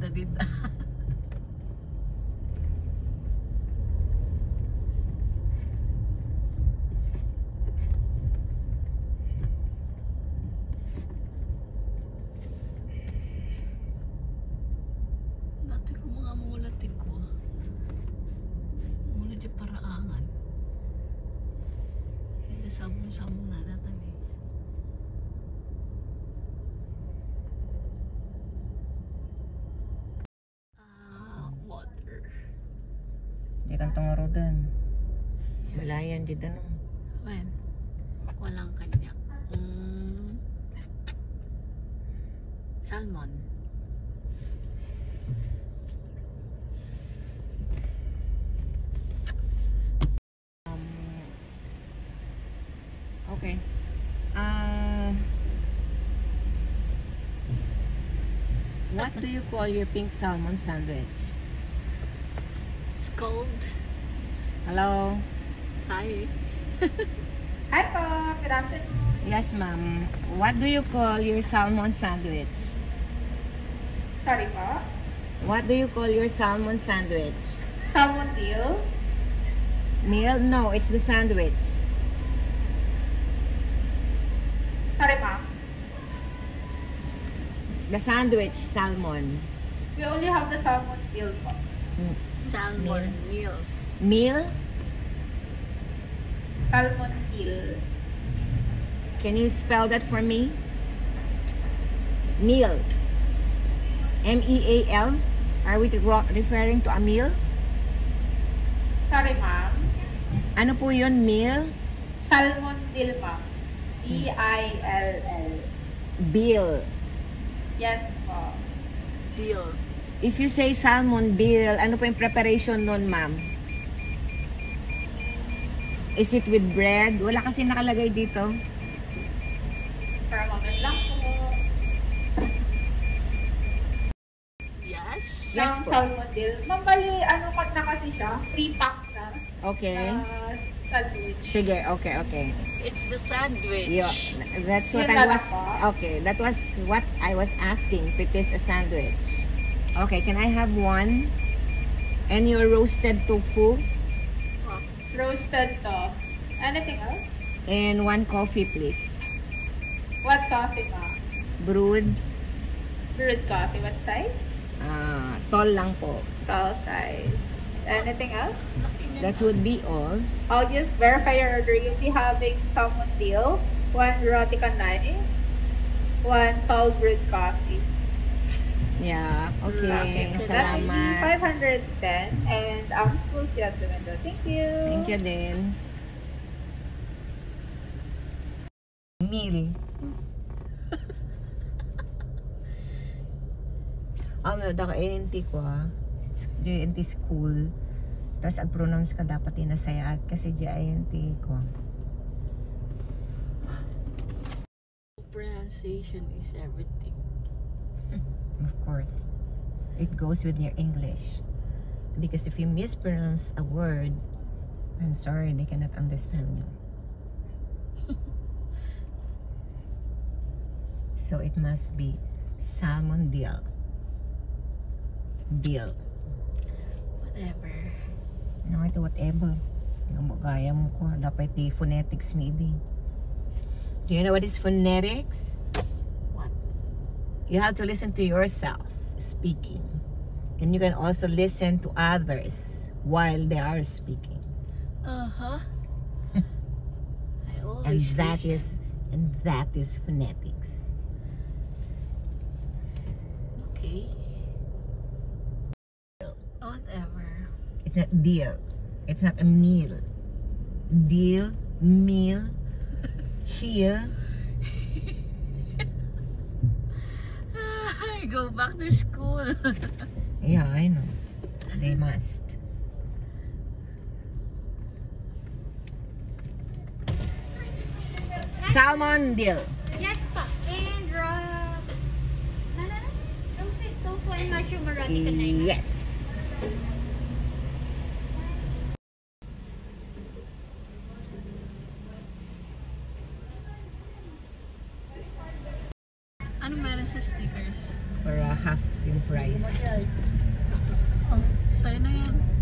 dito. Dati ko mga mulatin ko. Mulat yung paraangan. Hindi sabon-sabon na datan eh. Water. Di kan tungaro doon. Malayan di doon. When? Walang kanya. Salmon. Okay. What do you call your pink salmon sandwich? It's cold. Hello? Hi. Hi po, good afternoon. Yes, ma'am. What do you call your salmon sandwich? Sorry po. What do you call your salmon sandwich? Salmon deals. Meal? No, it's the sandwich. Sorry ma'am. The sandwich, salmon. We only have the salmon deal po. Salmon meal. Meal? Salmon deal. Can you spell that for me? Meal. M-E-A-L? Are we referring to a meal? Sorry ma'am. Ano po yun, meal? Salmon deal ma'am. D-I-L-L. Bill. Yes po. Deal. If you say salmon bill, ano po yung preparation nun, ma'am? Is it with bread? Wala kasi nakalagay dito. For a moment lang po. Yes. Yes Ng po. salmon deal. Ma'am, bali, ano na kasi siya? Pre-pack na. Okay. Sandwich. Sige, okay. It's the sandwich. Yeah, that's what Yun I na was... lang po. Okay, that was what I was asking, if it is a sandwich. Okay, can I have one? And your roasted tofu? Roasted to. Anything else? And one coffee, please. What coffee ma'am? Brewed. Brewed coffee. What size? Tall lang po. Tall size. Anything else? That would be all. I'll just verify your order. You'll be having salmon deal, one roti canai, one tall brewed coffee. Yeah, okay. So that will be Salamat. 510 and will see you at the window. Thank you. Thank you din. Meal. Daka NT ko JNT school. Tapos ag-pronounce ka dapat inasayat kasi JNT ko. Pronunciation is everything. Of course. It goes with your English. Because if you mispronounce a word, I'm sorry, they cannot understand you. So it must be salmon deal. Deal. Whatever. No, ito whatever. Gaya mo ko. Dapat phonetics maybe. Do you know what is phonetics? What? You have to listen to yourself speaking. And you can also listen to others while they are speaking. Uh-huh. I And always that is phonetics. Okay. Whatever. It's not deal. It's not a meal. Deal, meal, heel. I go back to school. Yeah, I know. They must. Salmon deal. Yes po. And tofu and mushroom or roti canai. Yes. Ano meron sa stickers? Para half yung price. Oh, sa'yo na yan.